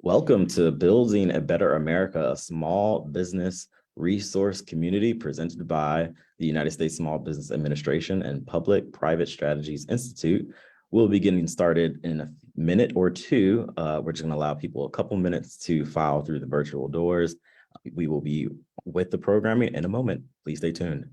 Welcome to Building a Better America, a small business resource community presented by the United States Small Business Administration and Public-Private Strategies Institute. We'll be getting started in a minute or two. We're just going to allow people a couple minutes to file through the virtual doors. We will be with the programming in a moment. Please stay tuned.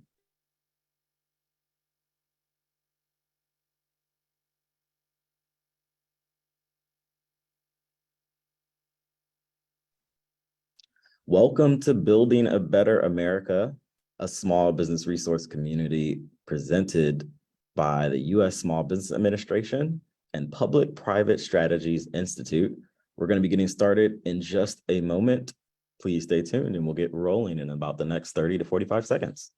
Welcome to Building a Better America, a small business resource community presented by the U.S. Small Business Administration and Public-Private Strategies Institute. We're going to be getting started in just a moment. Please stay tuned and we'll get rolling in about the next 30 to 45 seconds.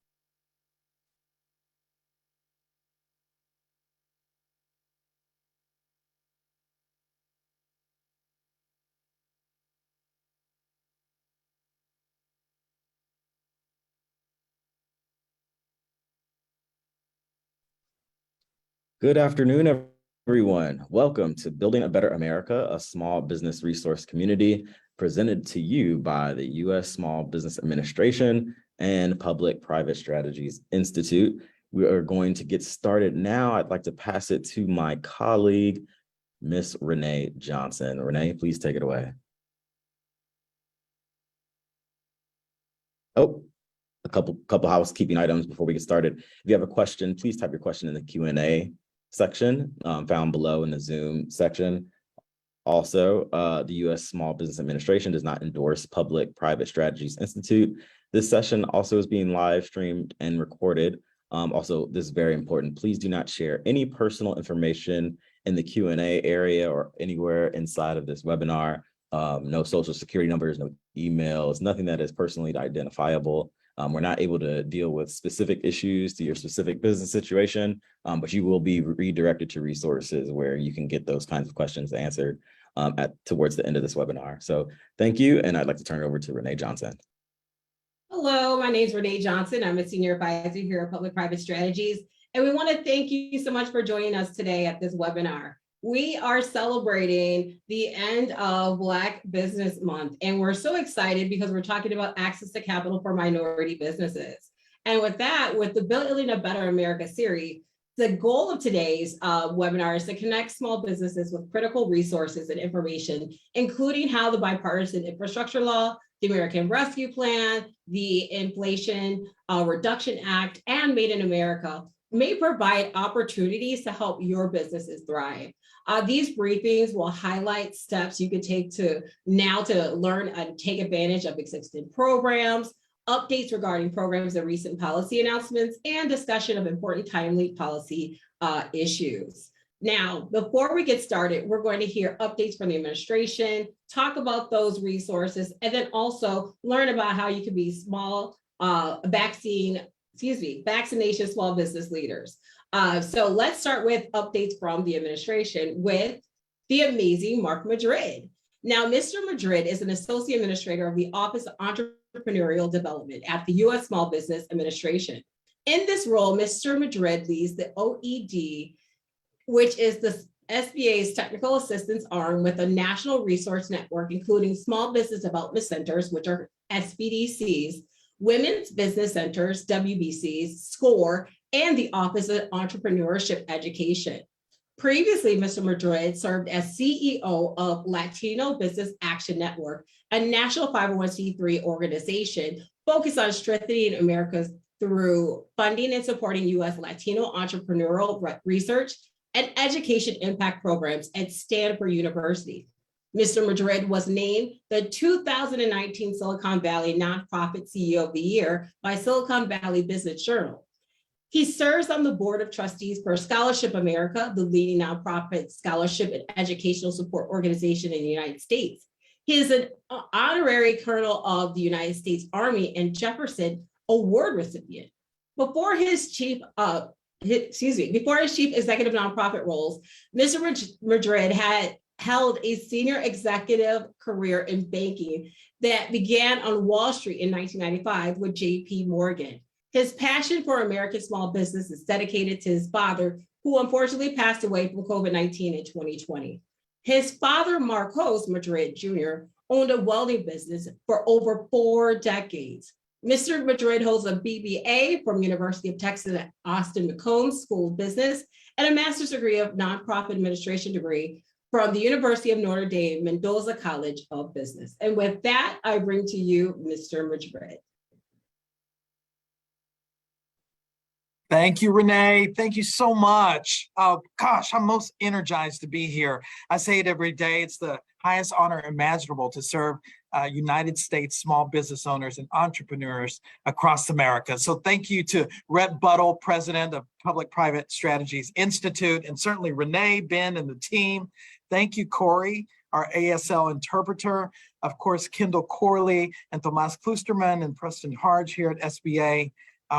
Good afternoon, everyone. Welcome to Building a Better America, a small business resource community presented to you by the U.S. Small Business Administration and Public-Private Strategies Institute. We are going to get started now. I'd like to pass it to my colleague, Miss Renee Johnson. Renee, please take it away. Oh, a couple housekeeping items before we get started. If you have a question, please type your question in the Q&A section found below in the Zoom section. Also, the U.S. Small Business Administration does not endorse Public-Private Strategies Institute. This session also is being live streamed and recorded. Also, this is very important. Please do not share any personal information in the Q&A area or anywhere inside of this webinar. No social security numbers, no emails, nothing that is personally identifiable. We're not able to deal with specific issues to your specific business situation, but you will be redirected to resources where you can get those kinds of questions answered towards the end of this webinar. So thank you, and I'd like to turn it over to Renee Johnson. Hello, my name is Renee Johnson. I'm a senior advisor here at Public-Private Strategies, and we want to thank you so much for joining us today at this webinar. We are celebrating the end of Black Business Month, and we're so excited because we're talking about access to capital for minority businesses. And with that, with the Building a Better America series, the goal of today's webinar is to connect small businesses with critical resources and information, including how the Bipartisan Infrastructure Law, the American Rescue Plan, the Inflation Reduction Act, and Made in America may provide opportunities to help your businesses thrive. These briefings will highlight steps you can take to learn and take advantage of existing programs, updates regarding programs and recent policy announcements, and discussion of important timely policy issues. Now, before we get started, we're going to hear updates from the administration, talk about those resources, and then also learn about how you can be vaccination small business leaders. So let's start with updates from the administration with the amazing Mark Madrid. Now, Mr. Madrid is an associate administrator of the Office of Entrepreneurial Development at the U.S. Small Business Administration. In this role, Mr. Madrid leads the OED, which is the SBA's technical assistance arm with a national resource network, including small business development centers, which are SBDCs, Women's Business Centers, WBCs, SCORE, and the Office of Entrepreneurship Education. Previously, Mr. Madrid served as CEO of Latino Business Action Network, a national 501c3 organization focused on strengthening America through funding and supporting U.S. Latino entrepreneurial research and education impact programs at Stanford University. Mr. Madrid was named the 2019 Silicon Valley Nonprofit CEO of the Year by Silicon Valley Business Journal. He serves on the board of trustees for Scholarship America, the leading nonprofit scholarship and educational support organization in the United States. He is an honorary colonel of the United States Army and Jefferson Award recipient. Before his chief executive nonprofit roles, Mr. Madrid had held a senior executive career in banking that began on Wall Street in 1995 with J.P. Morgan. His passion for American small business is dedicated to his father, who unfortunately passed away from COVID-19 in 2020. His father, Marcos Madrid Jr., owned a welding business for over 4 decades. Mr. Madrid holds a BBA from University of Texas at Austin McCombs School of Business and a master's degree of nonprofit administration degree from the University of Notre Dame, Mendoza College of Business. And with that, I bring to you Mr. Madrid. Thank you, Renee. Thank you so much. Oh, gosh, I'm most energized to be here. I say it every day. It's the highest honor imaginable to serve United States small business owners and entrepreneurs across America. So thank you to Rhett Buttle, president of Public-Private Strategies Institute, and certainly Renee, Ben, and the team. Thank you, Corey, our ASL interpreter. Of course, Kendall Corley and Tomas Klusterman and Preston Harge here at SBA.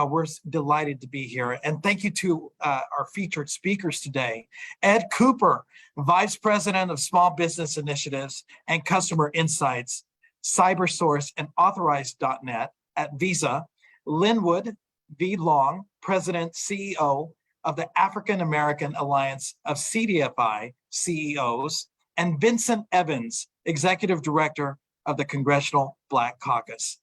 We're delighted to be here. And thank you to our featured speakers today. Ed Cooper, Vice President of Small Business Initiatives and Customer Insights, CyberSource and Authorized.net at Visa. Linwood V. Long, President, CEO of the African American Alliance of CDFI CEOs, and Vincent Evans, Executive Director of the Congressional Black Caucus.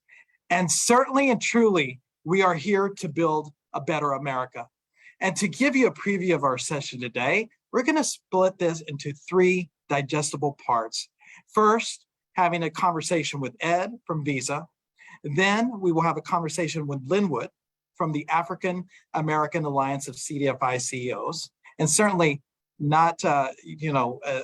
And certainly and truly, we are here to build a better America. And to give you a preview of our session today, we're going to split this into 3 digestible parts. First, having a conversation with Ed from Visa. Then we will have a conversation with Linwood from the African American Alliance of CDFI CEOs. And certainly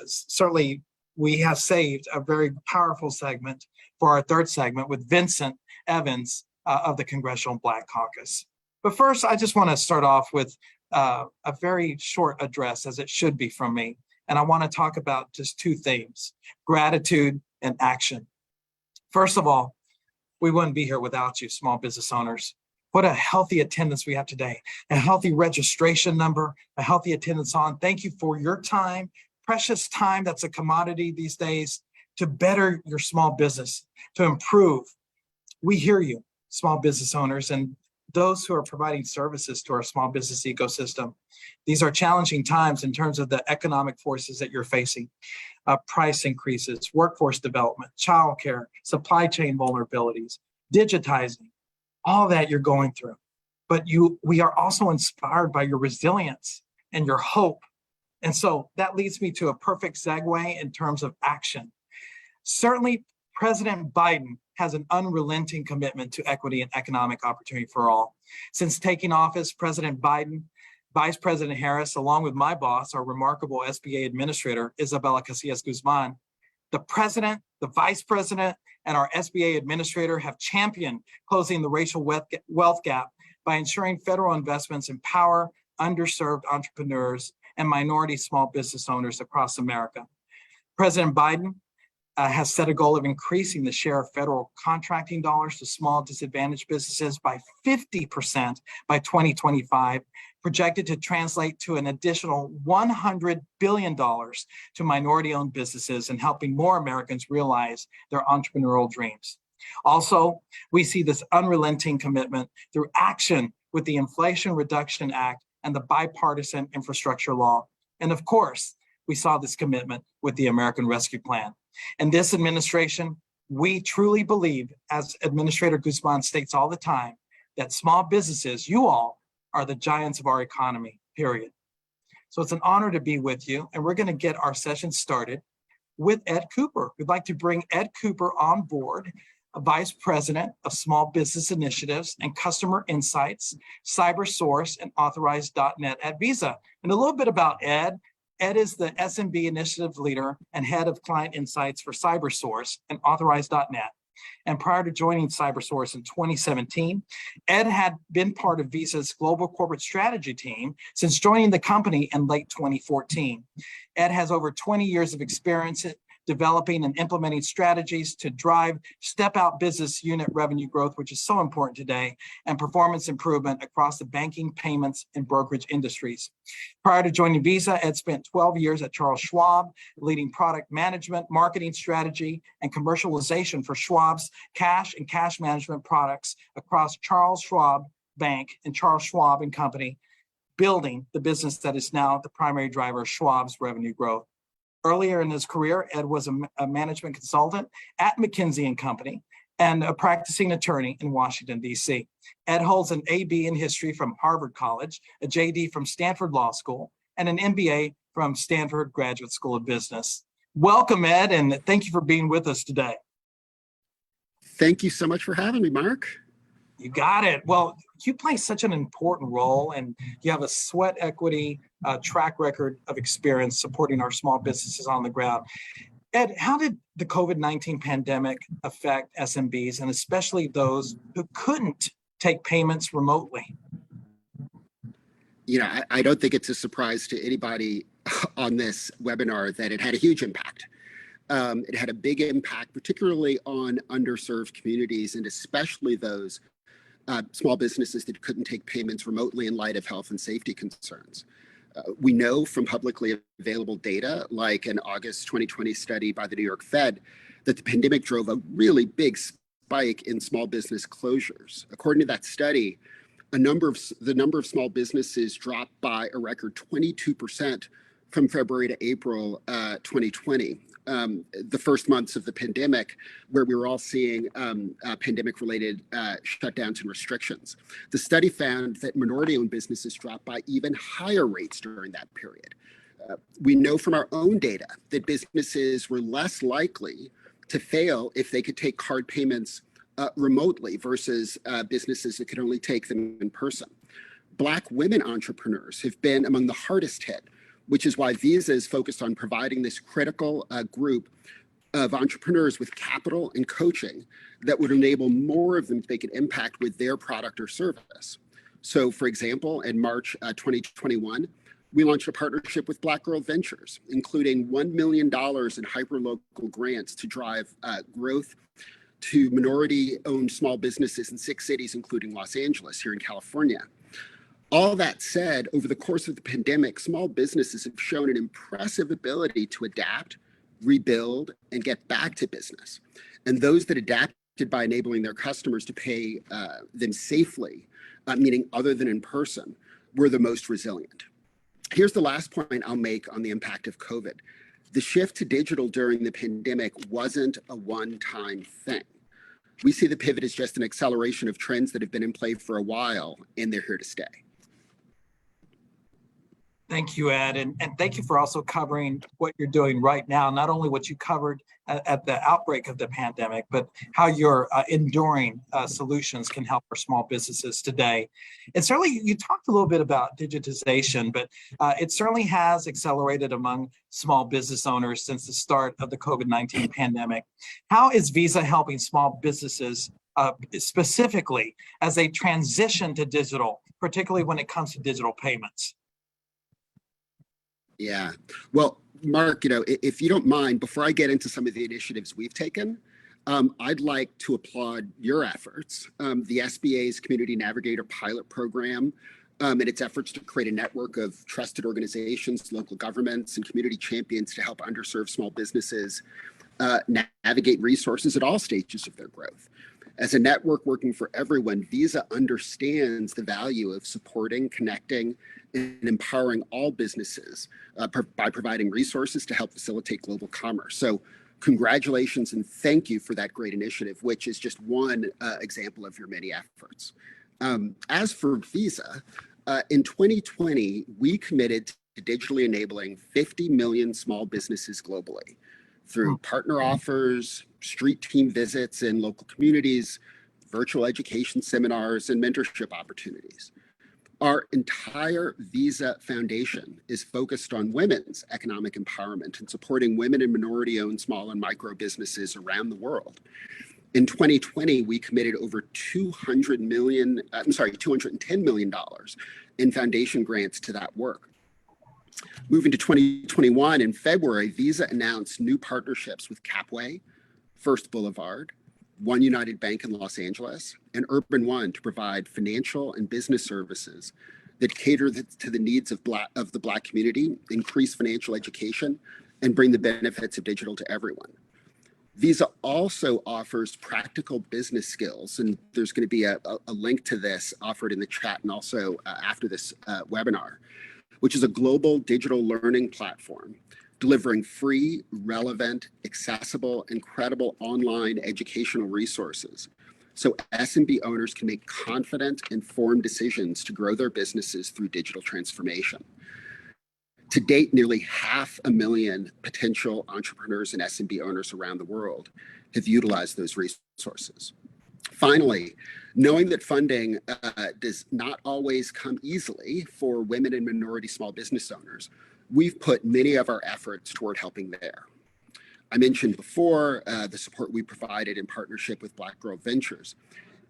certainly we have saved a very powerful segment for our 3rd segment with Vincent Evans of the Congressional Black Caucus. But first, I just want to start off with a very short address, as it should be from me. And I want to talk about just 2 themes, gratitude and action. First of all, we wouldn't be here without you, small business owners. What a healthy attendance we have today, a healthy registration number, a healthy attendance on. Thank you for your time, precious time that's a commodity these days, to better your small business, to improve. We hear you, small business owners, and those who are providing services to our small business ecosystem. These are challenging times in terms of the economic forces that you're facing. Price increases, workforce development, childcare, supply chain vulnerabilities, digitizing, all that you're going through. But we are also inspired by your resilience and your hope. And so that leads me to a perfect segue in terms of action. Certainly, President Biden has an unrelenting commitment to equity and economic opportunity for all. Since taking office, President Biden, Vice President Harris, along with my boss, our remarkable SBA administrator, Isabella Casillas Guzman, the president, the vice president, and our SBA administrator have championed closing the racial wealth gap by ensuring federal investments empower underserved entrepreneurs and minority small business owners across America. President Biden has set a goal of increasing the share of federal contracting dollars to small disadvantaged businesses by 50% by 2025, projected to translate to an additional $100 billion to minority-owned businesses and helping more Americans realize their entrepreneurial dreams. Also, we see this unrelenting commitment through action with the Inflation Reduction Act and the bipartisan infrastructure law. And of course, we saw this commitment with the American Rescue Plan. In this administration, we truly believe, as Administrator Guzman states all the time, that small businesses, you all, are the giants of our economy, period. So it's an honor to be with you, and we're going to get our session started with Ed Cooper. We'd like to bring Ed Cooper on board, a Vice President of Small Business Initiatives and Customer Insights, CyberSource, and Authorized.net at Visa. And a little bit about Ed. Ed is the SMB initiative leader and head of client insights for CyberSource and Authorized.net. And prior to joining CyberSource in 2017, Ed had been part of Visa's global corporate strategy team since joining the company in late 2014. Ed has over 20 years of experience developing and implementing strategies to drive step-out business unit revenue growth, which is so important today, and performance improvement across the banking, payments, and brokerage industries. Prior to joining Visa, Ed spent 12 years at Charles Schwab, leading product management, marketing strategy, and commercialization for Schwab's cash and cash management products across Charles Schwab Bank and Charles Schwab and Company, building the business that is now the primary driver of Schwab's revenue growth. Earlier in his career, Ed was a management consultant at McKinsey & Company and a practicing attorney in Washington, D.C. Ed holds an AB in history from Harvard College, a JD from Stanford Law School, and an MBA from Stanford Graduate School of Business. Welcome, Ed, and thank you for being with us today. Thank you so much for having me, Mark. You got it. Well, you play such an important role, and you have a sweat equity track record of experience supporting our small businesses on the ground. Ed, how did the COVID-19 pandemic affect SMBs, and especially those who couldn't take payments remotely? You know, I don't think it's a surprise to anybody on this webinar that it had a huge impact. It had a big impact, particularly on underserved communities, and especially those small businesses that couldn't take payments remotely in light of health and safety concerns. We know from publicly available data, like an August 2020 study by the New York Fed, that the pandemic drove a really big spike in small business closures. According to that study, the number of small businesses dropped by a record 22% from February to April 2020. The first months of the pandemic, where we were all seeing pandemic-related shutdowns and restrictions. The study found that minority-owned businesses dropped by even higher rates during that period. We know from our own data that businesses were less likely to fail if they could take card payments remotely versus businesses that could only take them in person. Black women entrepreneurs have been among the hardest hit, which is why Visa is focused on providing this critical group of entrepreneurs with capital and coaching that would enable more of them to make an impact with their product or service. So, for example, in March 2021, we launched a partnership with Black Girl Ventures, including $1 million in hyperlocal grants to drive growth to minority-owned small businesses in 6 cities, including Los Angeles here in California. All that said, over the course of the pandemic, small businesses have shown an impressive ability to adapt, rebuild, and get back to business. And those that adapted by enabling their customers to pay them safely, meaning other than in person, were the most resilient. Here's the last point I'll make on the impact of COVID. The shift to digital during the pandemic wasn't a one-time thing. We see the pivot as just an acceleration of trends that have been in play for a while, and they're here to stay. Thank you, Ed, and thank you for also covering what you're doing right now, not only what you covered at the outbreak of the pandemic, but how your enduring solutions can help our small businesses today. And certainly, you talked a little bit about digitization, but it certainly has accelerated among small business owners since the start of the COVID-19 pandemic. How is Visa helping small businesses specifically as they transition to digital, particularly when it comes to digital payments? Yeah, well, Mark, you know, if you don't mind, before I get into some of the initiatives we've taken, I'd like to applaud your efforts, the SBA's Community Navigator pilot program, and its efforts to create a network of trusted organizations, local governments, and community champions to help underserved small businesses navigate resources at all stages of their growth. As a network working for everyone, Visa understands the value of supporting, connecting, and empowering all businesses by providing resources to help facilitate global commerce. So congratulations and thank you for that great initiative, which is just one example of your many efforts. As for Visa, in 2020, we committed to digitally enabling 50 million small businesses globally through partner offers, street team visits in local communities, virtual education seminars, and mentorship opportunities. Our entire Visa Foundation is focused on women's economic empowerment and supporting women and minority-owned small and micro businesses around the world. In 2020, we committed over $210 million in foundation grants to that work. Moving to 2021, in February, Visa announced new partnerships with Capway, First Boulevard, One United Bank in Los Angeles, and Urban One to provide financial and business services that cater to the needs of the Black community, increase financial education, and bring the benefits of digital to everyone. Visa also offers practical business skills, and there's going to be a link to this offered in the chat and also after this webinar, which is a global digital learning platform delivering free, relevant, accessible, and credible online educational resources so SMB owners can make confident, informed decisions to grow their businesses through digital transformation. To date, nearly 500,000 potential entrepreneurs and SMB owners around the world have utilized those resources. Finally, knowing that funding does not always come easily for women and minority small business owners, we've put many of our efforts toward helping there. I mentioned before the support we provided in partnership with Black Girl Ventures.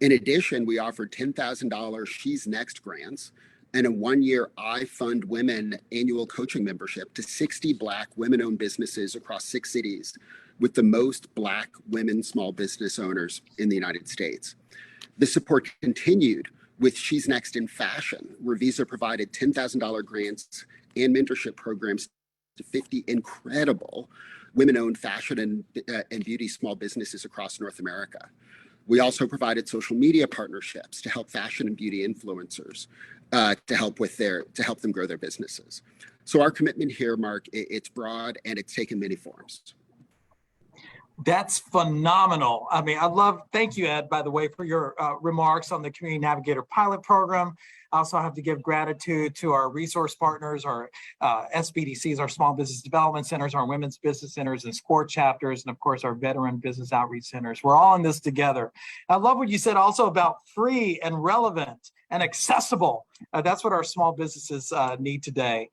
In addition, we offered $10,000 She's Next grants and a one-year I Fund Women annual coaching membership to 60 Black women-owned businesses across 6 cities with the most Black women small business owners in the United States. The support continued with She's Next in Fashion, where Visa provided $10,000 grants and mentorship programs to 50 incredible women-owned fashion and beauty small businesses across North America. We also provided social media partnerships to help fashion and beauty influencers to help them grow their businesses. So our commitment here, Mark, it's broad and it's taken many forms. That's phenomenal. I mean, thank you, Ed, by the way, for your remarks on the Community Navigator pilot program. I also have to give gratitude to our resource partners, our SBDCs, our small business development centers, our women's business centers and SCORE chapters, and of course, our veteran business outreach centers. We're all in this together. I love what you said also about free and relevant and accessible. That's what our small businesses need today.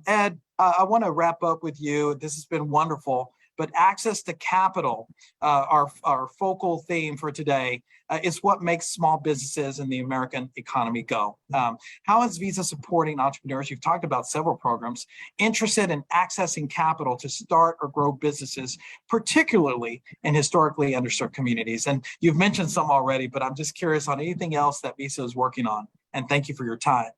Ed, I want to wrap up with you. This has been wonderful. But access to capital, our focal theme for today, is what makes small businesses in the American economy go. How is Visa supporting entrepreneurs? You've talked about several programs interested in accessing capital to start or grow businesses, particularly in historically underserved communities. And you've mentioned some already, but I'm just curious on anything else that Visa is working on. And thank you for your time.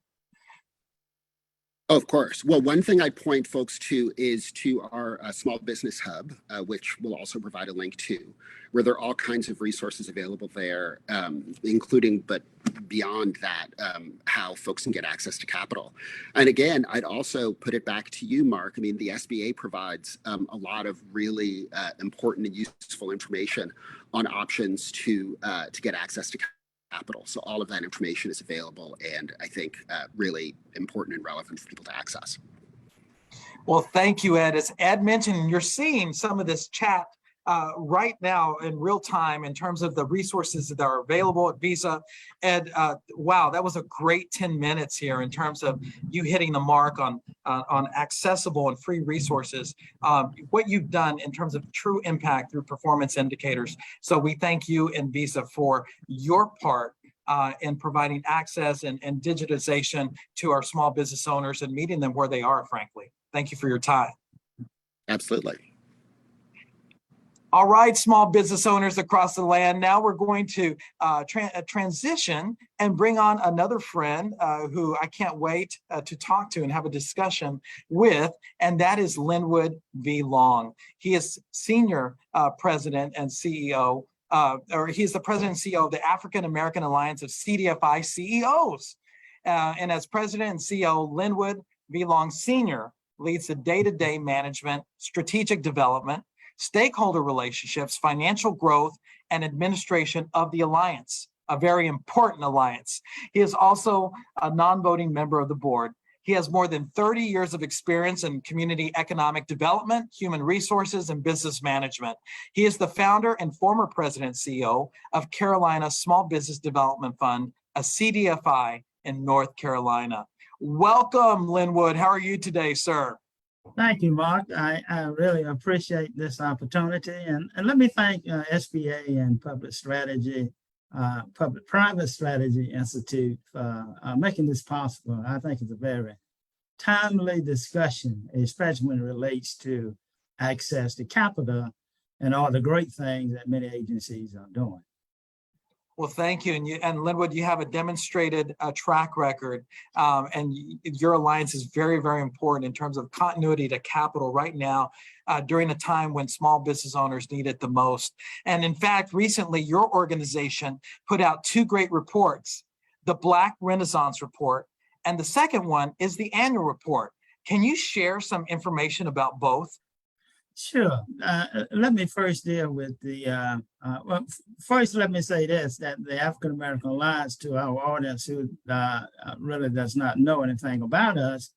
Of course. Well, one thing I'd point folks to is to our small business hub, which we'll also provide a link to, where there are all kinds of resources available there, including, but beyond that, how folks can get access to capital. And again, I'd also put it back to you, Mark. I mean, the SBA provides a lot of really important and useful information on options to get access to capital. So all of that information is available and I think really important and relevant for people to access. Well, thank you, Ed. As Ed mentioned, you're seeing some of this chat right now in real time in terms of the resources that are available at Visa. Ed, wow, that was a great 10 minutes here in terms of you hitting the mark on accessible and free resources, what you've done in terms of true impact through performance indicators. So we thank you and Visa for your part in providing access and digitization to our small business owners and meeting them where they are, frankly. Thank you for your time. Absolutely. All right, small business owners across the land. Now we're going to transition and bring on another friend who I can't wait to talk to and have a discussion with, and that is Linwood V. Long. He is Senior President and CEO, or he's the President and CEO of the African American Alliance of CDFI CEOs. And as President and CEO, Linwood V. Long Sr. leads the day-to-day management, strategic development, stakeholder relationships, financial growth, and administration of the Alliance, a very important alliance. He is also a non-voting member of the board. He has more than 30 years of experience in community economic development, human resources, and business management. He is the founder and former president and CEO of Carolina Small Business Development Fund, a CDFI in North Carolina. Welcome, Linwood. How are you today, sir? Thank you, Mark. I really appreciate this opportunity. And let me thank SBA and Public Private Strategy Institute for making this possible. I think it's a very timely discussion, especially when it relates to access to capital and all the great things that many agencies are doing. Well, thank you. And Linwood, you have a demonstrated track record, and your alliance is very, very important in terms of continuity to capital right now during a time when small business owners need it the most. And in fact, recently, your organization put out 2 great reports, the Black Renaissance Report, and the second one is the annual report. Can you share some information about both? Sure. Let me first deal with first let me say this, that the African American Alliance, to our audience who really does not know anything about us,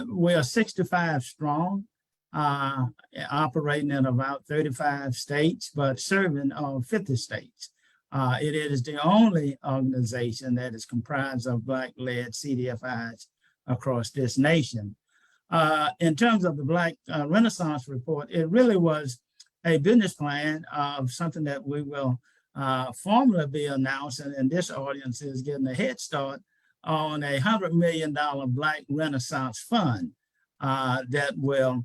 we are 65 strong, operating in about 35 states, but serving 50 states. It is the only organization that is comprised of Black-led CDFIs across this nation. In terms of the Black Renaissance Report, it really was a business plan of something that we will formally be announcing, and this audience is getting a head start on a $100 million Black Renaissance Fund that will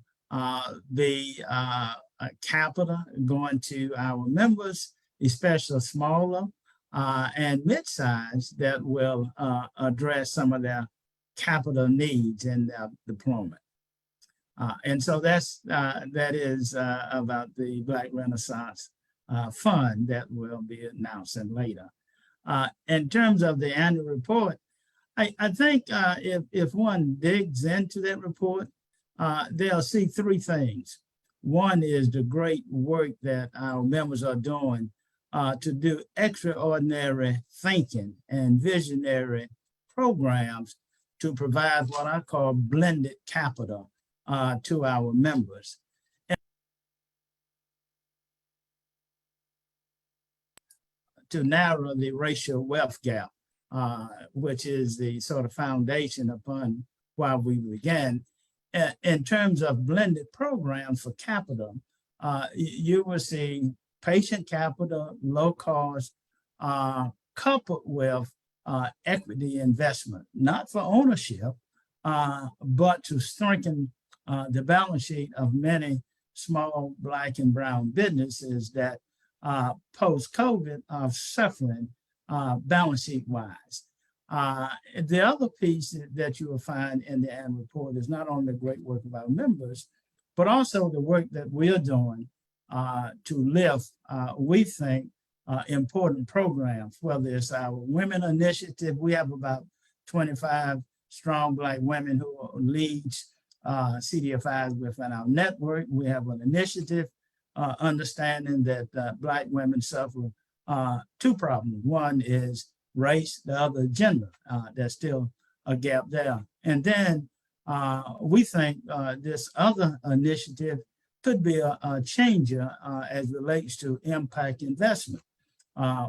be a capital going to our members, especially smaller and mid-size, that will address some of their capital needs in their deployment. And so that is about the Black Renaissance Fund that we'll be announcing later. In terms of the annual report, I think if one digs into that report, they'll see three things. One is the great work that our members are doing to do extraordinary thinking and visionary programs to provide what I call blended capital to our members. To narrow the racial wealth gap, which is the sort of foundation upon why we began. In terms of blended programs for capital, you will see patient capital, low cost, coupled with equity investment, not for ownership, but to strengthen the balance sheet of many small Black and brown businesses that post-COVID are suffering balance sheet wise. The other piece that you will find in the annual report is not only the great work of our members, but also the work that we're doing to lift, we think, important programs, whether it's our women initiative. We have about 25 strong Black women who leads CDFIs within our network. We have an initiative understanding that Black women suffer two problems. One is race, the other gender. There's still a gap there. And then we think this other initiative could be a changer as relates to impact investment.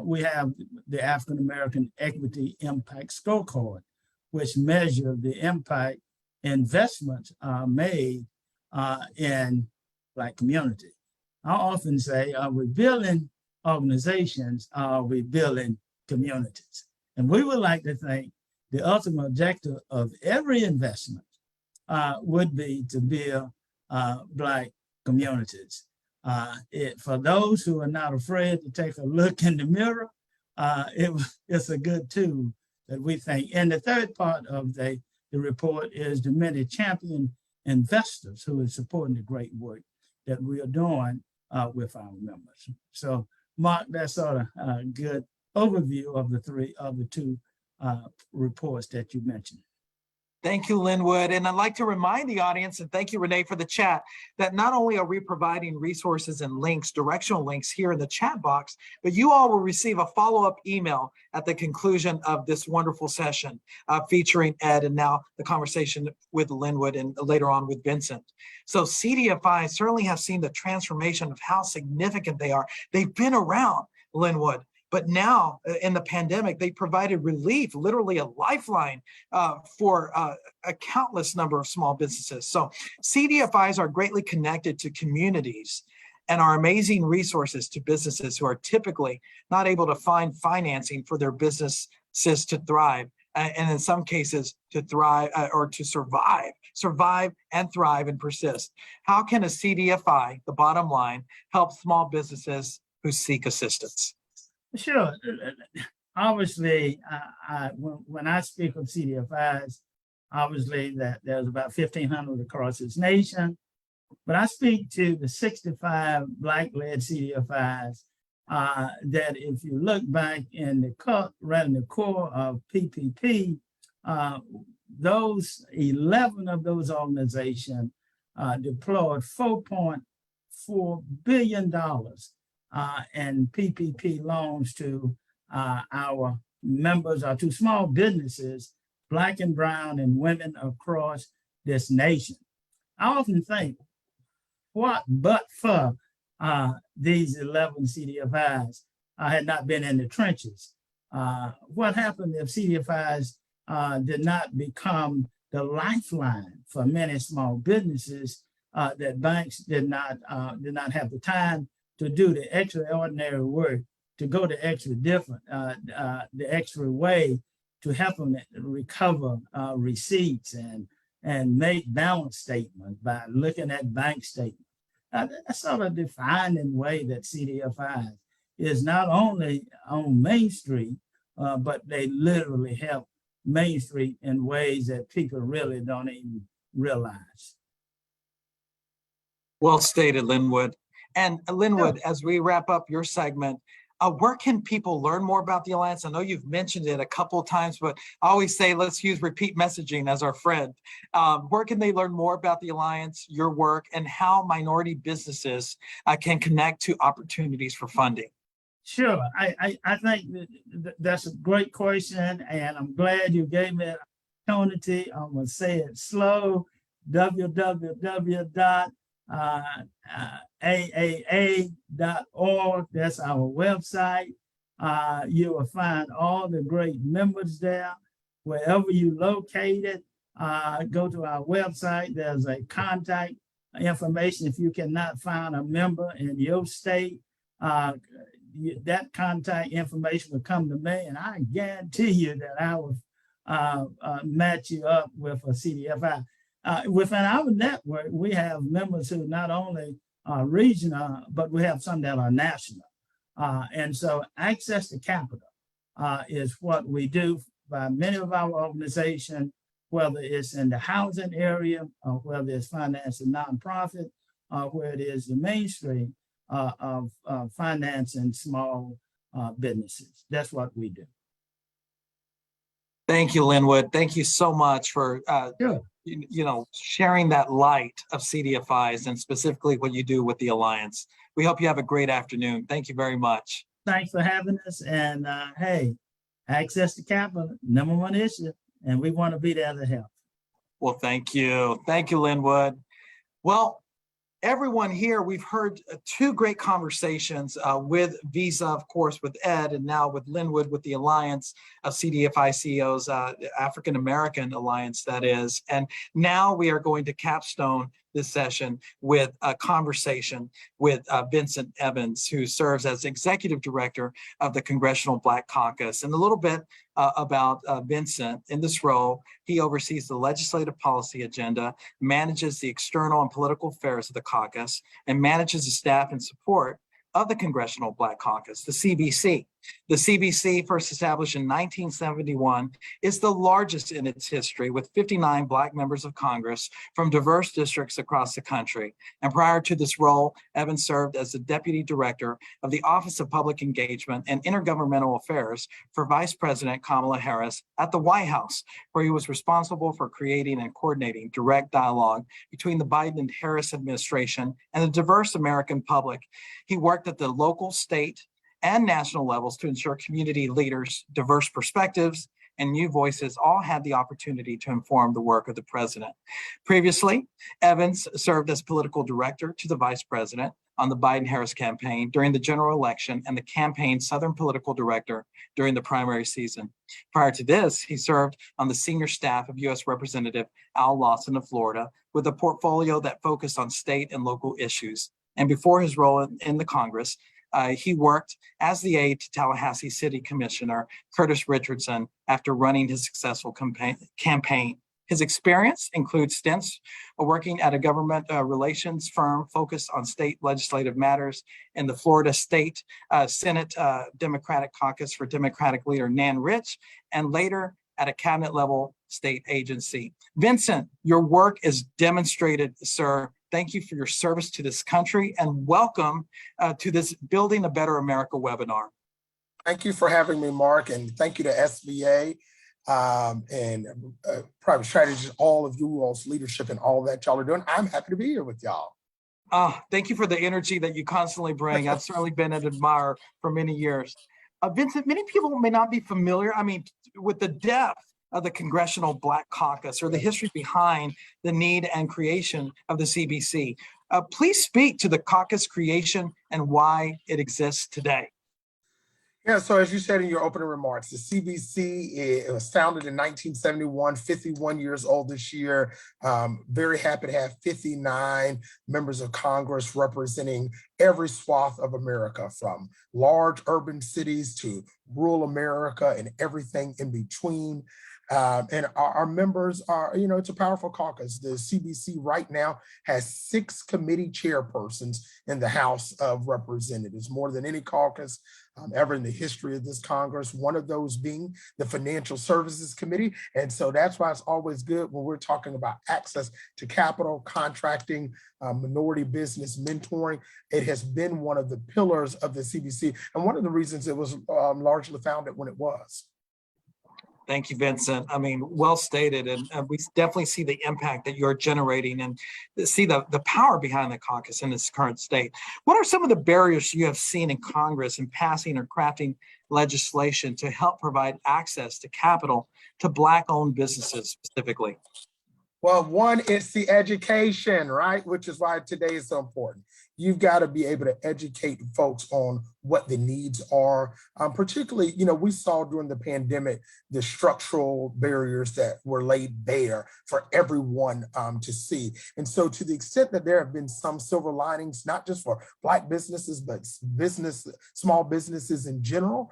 We have the African American Equity Impact Scorecard, which measure the impact investments made in Black community. I often say, are we building organizations? Are we building communities? And we would like to think the ultimate objective of every investment would be to build Black communities. For those who are not afraid to take a look in the mirror, it's a good tool that we think. And the third part of the report is the many champion investors who are supporting the great work that we are doing with our members. So, Mark, that's sort of a good overview of the two reports that you mentioned. Thank you, Linwood. And I'd like to remind the audience, and thank you, Renee, for the chat, that not only are we providing resources and links, directional links here in the chat box, but you all will receive a follow-up email at the conclusion of this wonderful session featuring Ed and now the conversation with Linwood and later on with Vincent. So CDFI certainly have seen the transformation of how significant they are. They've been around, Linwood. But now in the pandemic, they provided relief, literally a lifeline for a countless number of small businesses. So CDFIs are greatly connected to communities and are amazing resources to businesses who are typically not able to find financing for their businesses to thrive. And in some cases to thrive or to survive and thrive and persist. How can a CDFI, the bottom line, help small businesses who seek assistance? Sure. Obviously, when I speak of CDFIs, obviously that there's about 1,500 across this nation, but I speak to the 65 Black-led CDFIs that if you look back in the core of PPP, those 11 of those organizations deployed $4.4 billion in PPP loans to our members, or to small businesses, Black and brown and women across this nation. I often think, what but for these 11 CDFIs had not been in the trenches? What happened if CDFIs did not become the lifeline for many small businesses that banks did not have the time to do the extraordinary work, to go the extra way to help them recover receipts and make balance statements by looking at bank statements. That's sort of defining way that CDFI is not only on Main Street, but they literally help Main Street in ways that people really don't even realize. Well stated, Linwood. And Linwood, as we wrap up your segment, where can people learn more about the Alliance? I know you've mentioned it a couple of times, but I always say, let's use repeat messaging as our friend. Where can they learn more about the Alliance, your work, and how minority businesses can connect to opportunities for funding? Sure, I think that's a great question, and I'm glad you gave me an opportunity. I'm gonna say it slow, www.aaa.org. That's our website. You will find all the great members there. Wherever you located, go to our website. There's a contact information. If you cannot find a member in your state, that contact information will come to me, and I guarantee you that I will match you up with a CDFI. Within our network, we have members who not only are regional, but we have some that are national. And so access to capital is what we do by many of our organizations, whether it's in the housing area, or whether it's financing nonprofit, or where it is the mainstream of financing small businesses. That's what we do. Thank you, Linwood. Thank you so much for Sure. Sharing that light of CDFIs and specifically what you do with the Alliance. We hope you have a great afternoon. Thank you very much. Thanks for having us. And hey, access to capital, #1 issue, and we want to be there to help. Well, thank you. Thank you, Linwood. Well, everyone here, we've heard two great conversations with Visa, of course, with Ed, and now with Linwood with the Alliance of CDFI CEOs, African American Alliance, that is. And now we are going to capstone this session with a conversation with Vincent Evans, who serves as Executive Director of the Congressional Black Caucus. And a little bit about Vincent. In this role, he oversees the legislative policy agenda, manages the external and political affairs of the caucus, and manages the staff and support of the Congressional Black Caucus, the CBC. The CBC, first established in 1971, is the largest in its history, with 59 Black members of Congress from diverse districts across the country. And prior to this role, Evans served as the Deputy Director of the Office of Public Engagement and Intergovernmental Affairs for Vice President Kamala Harris at the White House, where he was responsible for creating and coordinating direct dialogue between the Biden and Harris administration and the diverse American public. He worked at the local, state, and national levels to ensure community leaders, diverse perspectives, and new voices all had the opportunity to inform the work of the president. Previously, Evans served as political director to the vice president on the Biden-Harris campaign during the general election and the campaign's Southern political director during the primary season. Prior to this, he served on the senior staff of U.S. Representative Al Lawson of Florida with a portfolio that focused on state and local issues. And before his role in the Congress, he worked as the aide to Tallahassee City Commissioner Curtis Richardson after running his successful campaign. His experience includes stints working at a government relations firm focused on state legislative matters in the Florida State Senate Democratic Caucus for Democratic leader Nan Rich, and later at a cabinet level state agency. Vincent, your work is demonstrated, sir. Thank you for your service to this country, and welcome to this Building a Better America webinar. Thank you for having me, Mark, and thank you to SBA and private strategies, all of you all's leadership and all that y'all are doing. I'm happy to be here with y'all. Thank you for the energy that you constantly bring. I've certainly been an admirer for many years. Vincent, many people may not be familiar, with the depth of the Congressional Black Caucus or the history behind the need and creation of the CBC. Please speak to the caucus creation and why it exists today. Yeah, so as you said in your opening remarks, the CBC it was founded in 1971, 51 years old this year. Very happy to have 59 members of Congress representing every swath of America, from large urban cities to rural America and everything in between. And our members are, it's a powerful caucus. The CBC right now has 6 committee chairpersons in the House of Representatives, more than any caucus ever in the history of this Congress, one of those being the Financial Services Committee. And so that's why it's always good when we're talking about access to capital, contracting, minority business, mentoring. It has been one of the pillars of the CBC and one of the reasons it was largely founded when it was. Thank you, Vincent. Well stated. And we definitely see the impact that you're generating and see the power behind the caucus in its current state. What are some of the barriers you have seen in Congress in passing or crafting legislation to help provide access to capital to Black-owned businesses specifically? Well, one, it's the education, right? Which is why today is so important. You've got to be able to educate folks on what the needs are. Particularly, we saw during the pandemic, the structural barriers that were laid bare for everyone to see. And so to the extent that there have been some silver linings, not just for Black businesses, but small businesses in general,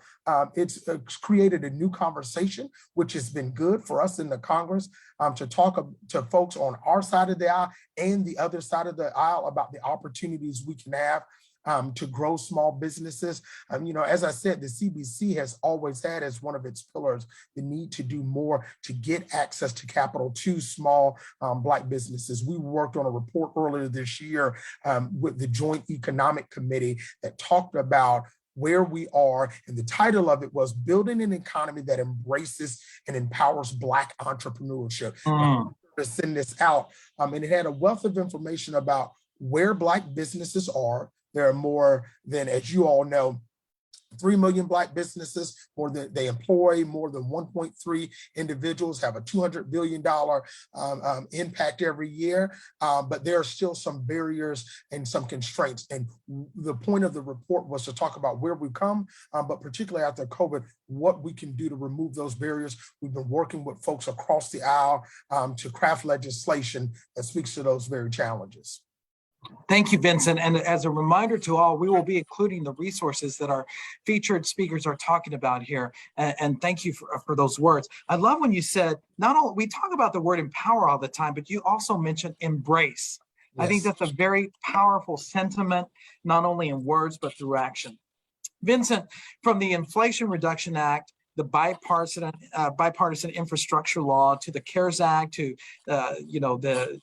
it's created a new conversation, which has been good for us in the Congress to talk to folks on our side of the aisle and the other side of the aisle about the opportunities we can have to grow small businesses. As I said, the CBC has always had as one of its pillars the need to do more to get access to capital to small Black businesses. We worked on a report earlier this year with the Joint Economic Committee that talked about where we are, and the title of it was Building an Economy that Embraces and Empowers Black Entrepreneurship. To send this out, and it had a wealth of information about where Black businesses are. There are more than, as you all know, 3 million Black businesses, they employ more than 1.3 individuals, have a $200 billion impact every year, but there are still some barriers and some constraints. And the point of the report was to talk about where we've come, but particularly after COVID, what we can do to remove those barriers. We've been working with folks across the aisle to craft legislation that speaks to those very challenges. Thank you, Vincent. And as a reminder to all, we will be including the resources that our featured speakers are talking about here. And thank you for those words. I love when you said, not only we talk about the word empower all the time, but you also mentioned embrace. Yes. I think that's a very powerful sentiment, not only in words, but through action. Vincent, from the Inflation Reduction Act, the bipartisan infrastructure law, to the CARES Act, to the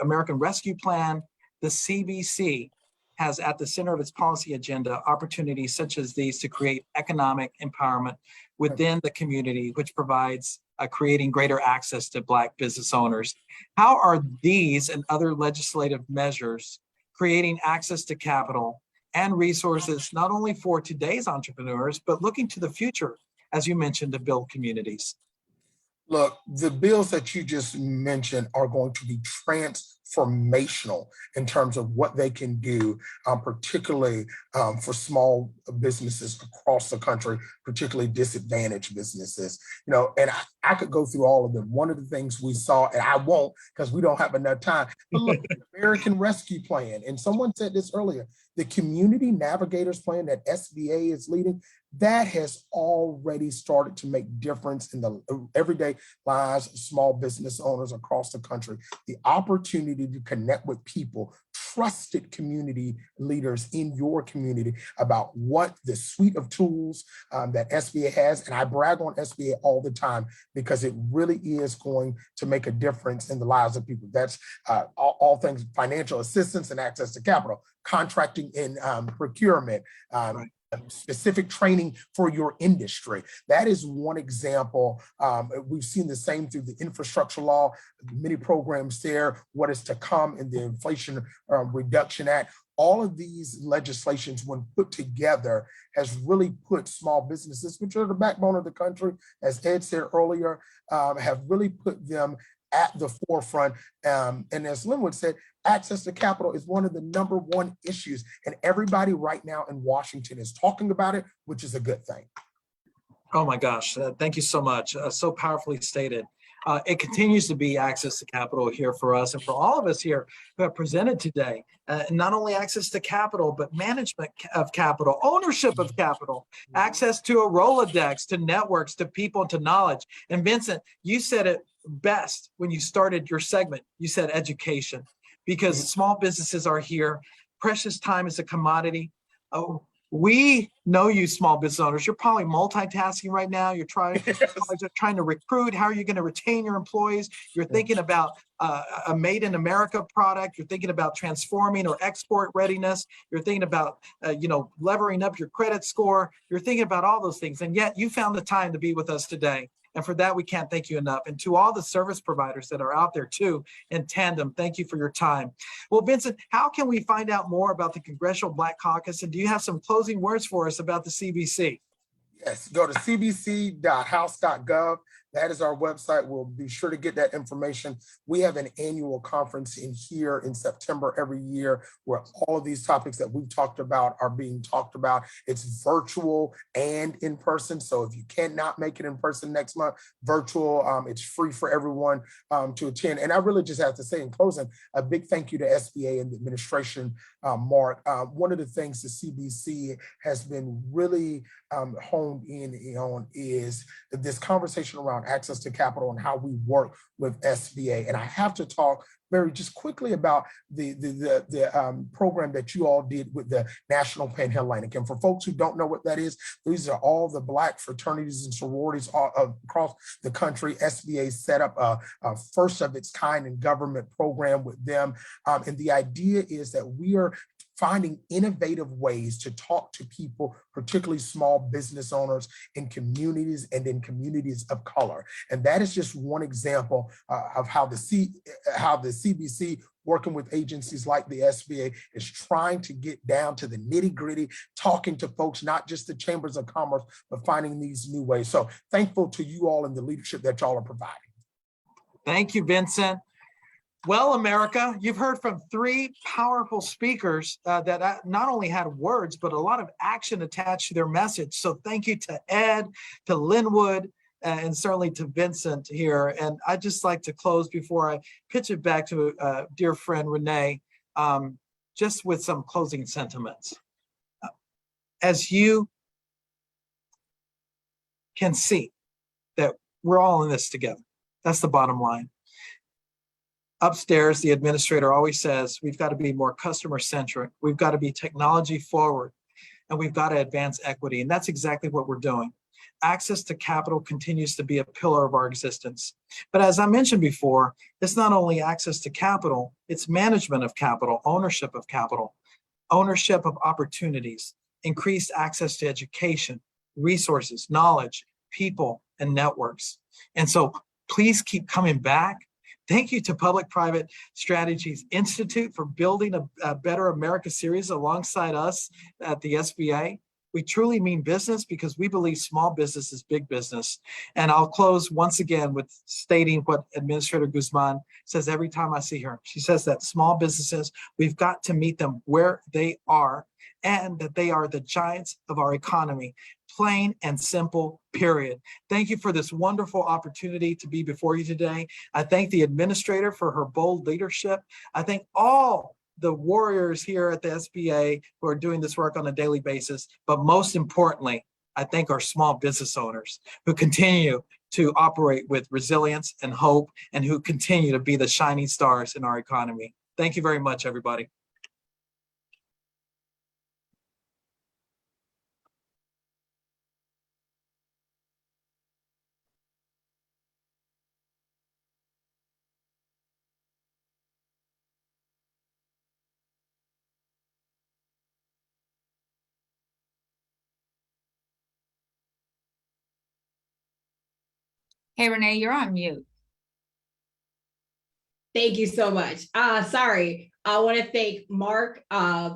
American Rescue Plan, the CBC has at the center of its policy agenda opportunities such as these to create economic empowerment within the community, which provides creating greater access to Black business owners. How are these and other legislative measures creating access to capital and resources, not only for today's entrepreneurs, but looking to the future, as you mentioned, to build communities? Look, the bills that you just mentioned are going to be transformational in terms of what they can do, particularly for small businesses across the country, particularly disadvantaged businesses. And I could go through all of them. One of the things we saw, and I won't because we don't have enough time, but look, the American Rescue Plan, and someone said this earlier, the Community Navigators Plan that SBA is leading, that has already started to make difference in the everyday lives of small business owners across the country. The opportunity to connect with people, trusted community leaders in your community about what the suite of tools that SBA has. And I brag on SBA all the time because it really is going to make a difference in the lives of people. That's all things financial assistance and access to capital, contracting and procurement, specific training for your industry. That is one example. We've seen the same through the infrastructure law, many programs there, what is to come in the Inflation Reduction Act. All of these legislations, when put together, has really put small businesses, which are the backbone of the country, as Ed said earlier, have really put them at the forefront. And as Linwood said, access to capital is one of the #1 issues. And everybody right now in Washington is talking about it, which is a good thing. Oh my gosh, thank you so much. So powerfully stated. It continues to be access to capital here for us and for all of us here who have presented today. Not only access to capital, but management of capital, ownership of capital, access to a Rolodex, to networks, to people, to knowledge. And Vincent, you said it best when you started your segment. You said education, because small businesses are here. Precious time is a commodity. Oh, we know you small business owners. You're probably multitasking right now. You're trying to recruit. How are you going to retain your employees? You're thinking about a made in America product. You're thinking about transforming or export readiness. You're thinking about levering up your credit score. You're thinking about all those things. And yet you found the time to be with us today. And for that, we can't thank you enough. And to all the service providers that are out there too, in tandem, thank you for your time. Well, Vincent, how can we find out more about the Congressional Black Caucus? And do you have some closing words for us about the CBC? Yes, go to cbc.house.gov. That is our website. We'll be sure to get that information. We have an annual conference in here in September every year where all of these topics that we've talked about are being talked about. It's virtual and in person. So if you cannot make it in person next month, virtual, it's free for everyone to attend. And I really just have to say in closing, a big thank you to SBA and the administration, Mark. One of the things the CBC has been really honed in on is this conversation around access to capital and how we work with SBA. And I have to talk very just quickly about the program that you all did with the National Panhellenic. And for folks who don't know what that is, these are all the Black fraternities and sororities across the country. SBA set up a first of its kind in government program with them. And the idea is that we are finding innovative ways to talk to people, particularly small business owners in communities and in communities of color. And that is just one example of how the CBC, working with agencies like the SBA, is trying to get down to the nitty gritty, talking to folks, not just the chambers of commerce, but finding these new ways. So thankful to you all and the leadership that y'all are providing. Thank you, Vincent. Well, America, you've heard from 3 powerful speakers that not only had words, but a lot of action attached to their message. So thank you to Ed, to Linwood, and certainly to Vincent here. And I'd just like to close before I pitch it back to dear friend Renee, just with some closing sentiments. As you can see that we're all in this together. That's the bottom line. Upstairs, the administrator always says, we've got to be more customer centric. We've got to be technology forward, and we've got to advance equity. And that's exactly what we're doing. Access to capital continues to be a pillar of our existence. But as I mentioned before, it's not only access to capital, it's management of capital, ownership of capital, ownership of opportunities, increased access to education, resources, knowledge, people, and networks. And so please keep coming back. Thank you to Public-Private Strategies Institute for building a Better America series alongside us at the SBA. We truly mean business because we believe small business is big business. And I'll close once again with stating what Administrator Guzman says every time I see her. She says that small businesses, we've got to meet them where they are, and that they are the giants of our economy. Plain and simple, period. Thank you for this wonderful opportunity to be before you today. I thank the administrator for her bold leadership. I thank all the warriors here at the SBA who are doing this work on a daily basis. But most importantly, I thank our small business owners who continue to operate with resilience and hope, and who continue to be the shining stars in our economy. Thank you very much, everybody. Hey, Renee, you're on mute. Thank you so much. Sorry, I want to thank Mark,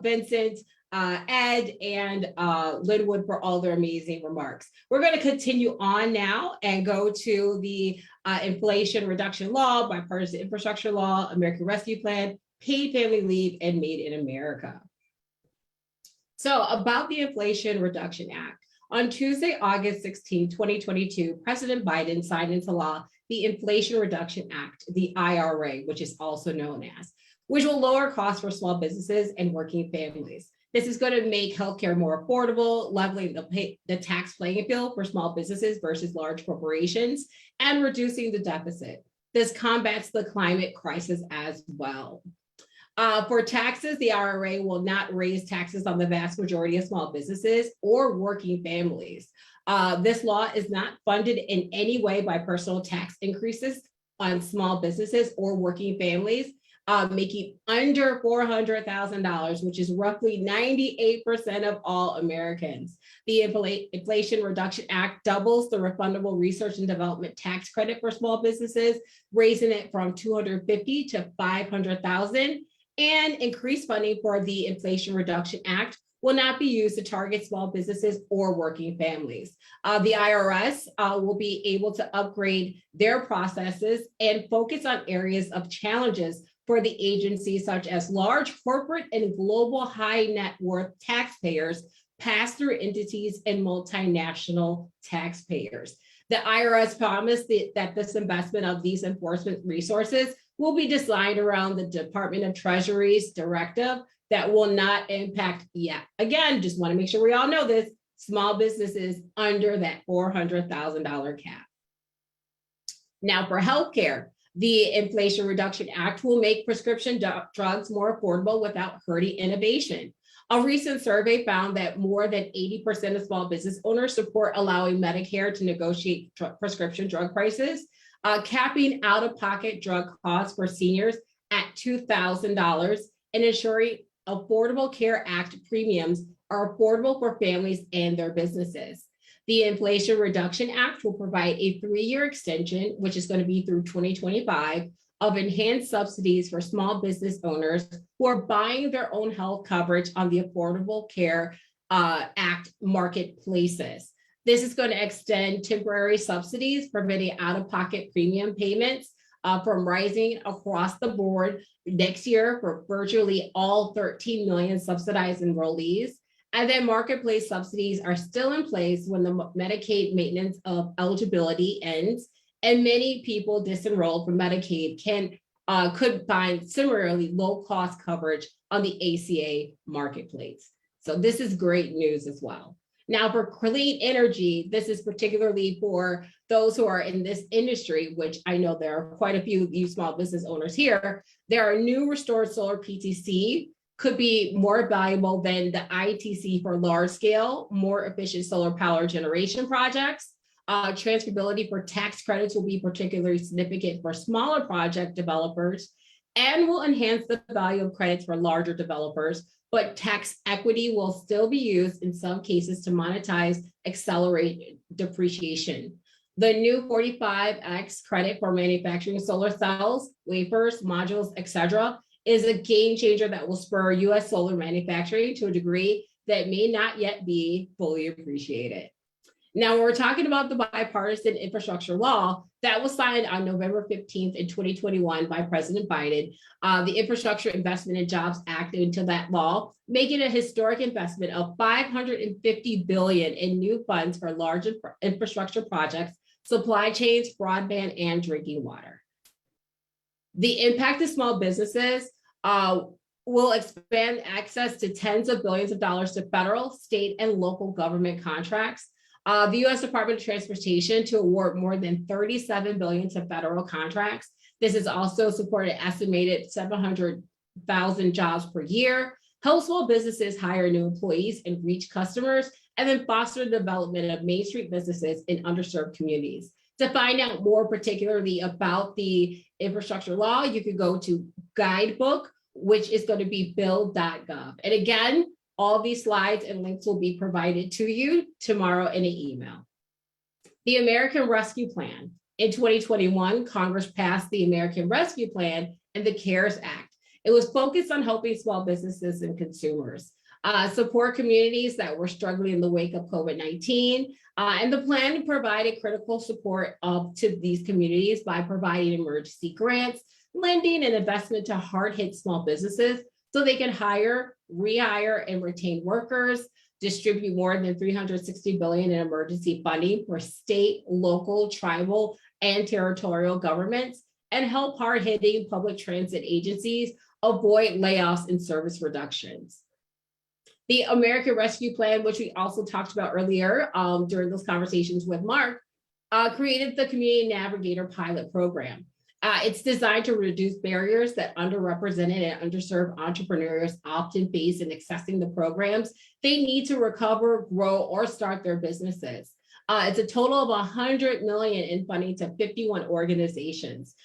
Vincent, Ed, and Linwood for all their amazing remarks. We're going to continue on now and go to the Inflation Reduction Law, Bipartisan Infrastructure Law, American Rescue Plan, Paid Family Leave, and Made in America. So about the Inflation Reduction Act. On Tuesday, August 16, 2022, President Biden signed into law the Inflation Reduction Act, the IRA, which is also known as, which will lower costs for small businesses and working families. This is going to make healthcare more affordable, leveling the tax playing field for small businesses versus large corporations, and reducing the deficit. This combats the climate crisis as well. For taxes, the IRA will not raise taxes on the vast majority of small businesses or working families. This law is not funded in any way by personal tax increases on small businesses or working families, making under $400,000, which is roughly 98% of all Americans. The Inflation Reduction Act doubles the refundable research and development tax credit for small businesses, raising it from $250,000 to $500,000. And increased funding for the Inflation Reduction Act will not be used to target small businesses or working families. The IRS will be able to upgrade their processes and focus on areas of challenges for the agency, such as large corporate and global high net worth taxpayers, pass-through entities, and multinational taxpayers. The IRS promised that this investment of these enforcement resources will be designed around the Department of Treasury's directive that will not impact yet. Again, just want to make sure we all know this, small businesses under that $400,000 cap. Now for healthcare, the Inflation Reduction Act will make prescription drugs more affordable without hurting innovation. A recent survey found that more than 80% of small business owners support allowing Medicare to negotiate prescription drug prices, capping out-of-pocket drug costs for seniors at $2,000, and ensuring Affordable Care Act premiums are affordable for families and their businesses. The Inflation Reduction Act will provide a 3-year extension, which is going to be through 2025, of enhanced subsidies for small business owners who are buying their own health coverage on the Affordable Care Act marketplaces. This is going to extend temporary subsidies, preventing out-of-pocket premium payments from rising across the board next year for virtually all 13 million subsidized enrollees. And then marketplace subsidies are still in place when the Medicaid maintenance of eligibility ends, and many people disenrolled from Medicaid could find similarly low-cost coverage on the ACA marketplace. So this is great news as well. Now for clean energy, this is particularly for those who are in this industry, which I know there are quite a few of you small business owners here. There are new restored solar PTC could be more valuable than the ITC for large scale, more efficient solar power generation projects. Transferability for tax credits will be particularly significant for smaller project developers and will enhance the value of credits for larger developers, but tax equity will still be used in some cases to monetize accelerated depreciation. The new 45X credit for manufacturing solar cells, wafers, modules, etc., is a game changer that will spur US solar manufacturing to a degree that may not yet be fully appreciated. Now, we're talking about the bipartisan infrastructure law that was signed on November 15th in 2021 by President Biden. The Infrastructure Investment and Jobs Act into that law, making a historic investment of $550 billion in new funds for large infrastructure projects, supply chains, broadband, and drinking water. The impact of small businesses will expand access to tens of billions of dollars to federal, state, and local government contracts. The U.S. Department of Transportation to award more than $37 billion to federal contracts. This has also supported estimated 700,000 jobs per year, help small businesses hire new employees and reach customers, and then foster the development of Main Street businesses in underserved communities. To find out more particularly about the infrastructure law, you could go to Guidebook, which is going to be bill.gov. And again, all these slides and links will be provided to you tomorrow in an email. The American Rescue Plan. In 2021, Congress passed the American Rescue Plan and the CARES Act. It was focused on helping small businesses and consumers support communities that were struggling in the wake of COVID-19. And the plan provided critical support to these communities by providing emergency grants, lending, and investment to hard-hit small businesses so they can hire, rehire, and retain workers, distribute more than $360 billion in emergency funding for state, local, tribal, and territorial governments, and help hard-hitting public transit agencies avoid layoffs and service reductions. The American Rescue Plan, which we also talked about earlier during those conversations with Mark, created the Community Navigator pilot program. It's designed to reduce barriers that underrepresented and underserved entrepreneurs often face in accessing the programs they need to recover, grow, or start their businesses. It's a total of $100 million in funding to 51 organizations.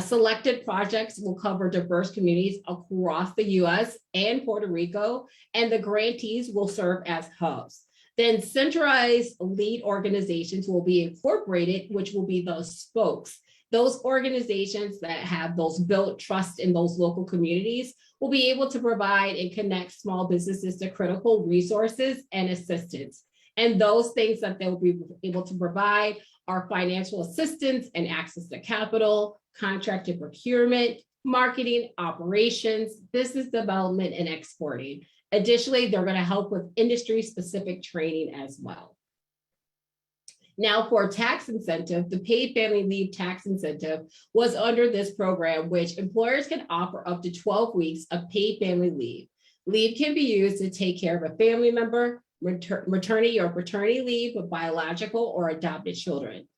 Selected projects will cover diverse communities across the US and Puerto Rico, and the grantees will serve as hubs. Then centralized lead organizations will be incorporated, which will be those spokes. Those organizations that have those built trust in those local communities will be able to provide and connect small businesses to critical resources and assistance. And those things that they'll be able to provide are financial assistance and access to capital, contracted procurement, marketing, operations, business development, and exporting. Additionally, they're going to help with industry-specific training as well. Now, for tax incentive, the paid family leave tax incentive was under this program, which employers can offer up to 12 weeks of paid family leave. Leave can be used to take care of a family member, maternity or paternity leave with biological or adopted children.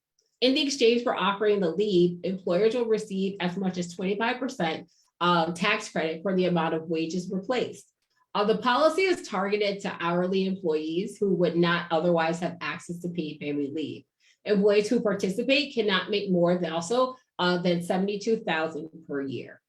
In the exchange for offering the leave, employers will receive as much as 25% tax credit for the amount of wages replaced. The policy is targeted to hourly employees who would not otherwise have access to paid family leave. Employees who participate cannot make more than $72,000 per year.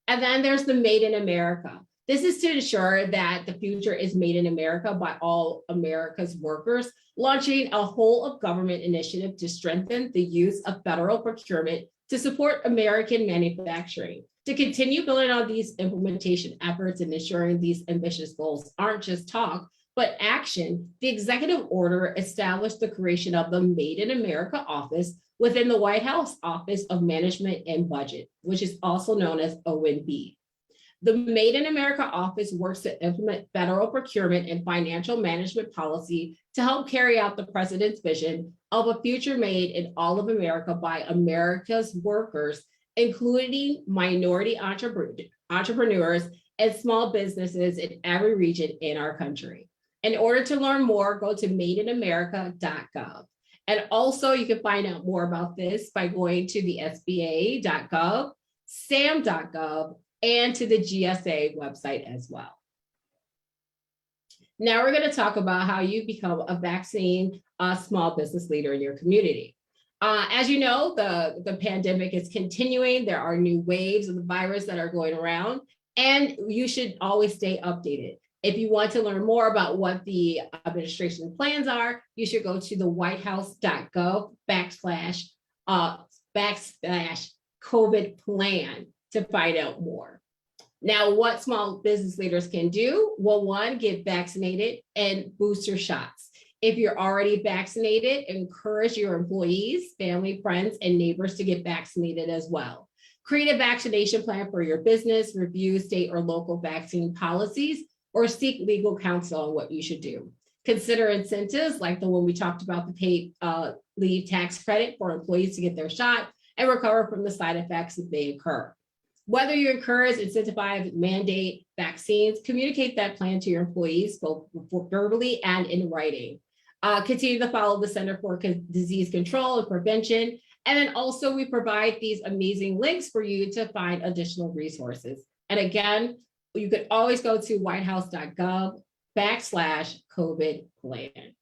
And then there's the Made in America. This is to ensure that the future is made in America by all America's workers, launching a whole of government initiative to strengthen the use of federal procurement to support American manufacturing. To continue building on these implementation efforts and ensuring these ambitious goals aren't just talk, but action, the executive order established the creation of the Made in America office within the White House Office of Management and Budget, which is also known as OMB. The Made in America office works to implement federal procurement and financial management policy to help carry out the president's vision of a future made in all of America by America's workers, including minority entrepreneurs and small businesses in every region in our country. In order to learn more, go to madeinamerica.gov. And also you can find out more about this by going to the SBA.gov, SAM.gov, and to the GSA website as well. Now we're going to talk about how you become a vaccine small business leader in your community. As you know, the pandemic is continuing. There are new waves of the virus that are going around, and you should always stay updated. If you want to learn more about what the administration plans are, you should go to the whitehouse.gov/COVID plan to find out more. Now, what small business leaders can do? Well, one, get vaccinated and booster shots. If you're already vaccinated, encourage your employees, family, friends, and neighbors to get vaccinated as well. Create a vaccination plan for your business, review state or local vaccine policies, or seek legal counsel on what you should do. Consider incentives like the one we talked about, the paid leave tax credit for employees to get their shot and recover from the side effects if they occur. Whether you encourage, incentivize, mandate vaccines, communicate that plan to your employees, both verbally and in writing. Continue to follow the Center for Disease Control and Prevention. And then also we provide these amazing links for you to find additional resources. And again, you could always go to whitehouse.gov/COVID plan.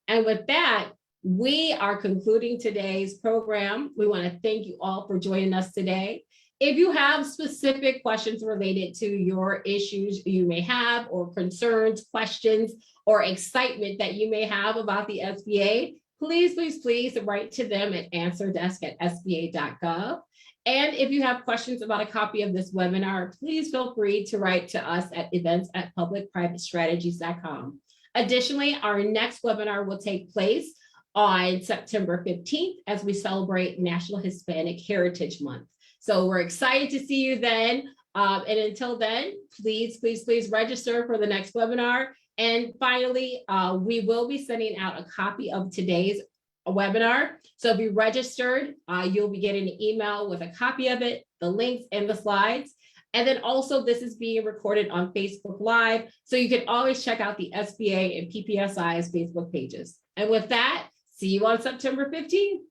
And with that, we are concluding today's program. We want to thank you all for joining us today. If you have specific questions related to your issues you may have, or concerns, questions, or excitement that you may have about the SBA, please, please, please write to them at answerdesk@sba.gov. And if you have questions about a copy of this webinar, please feel free to write to us at events@publicprivatestrategies.com. Additionally, our next webinar will take place on September 15th as we celebrate National Hispanic Heritage Month. So we're excited to see you then. And until then, please, please, please register for the next webinar. And finally, we will be sending out a copy of today's webinar. So if you registered, you'll be getting an email with a copy of it, the links and the slides. And then also this is being recorded on Facebook Live. So you can always check out the SBA and PPSI's Facebook pages. And with that, see you on September 15th.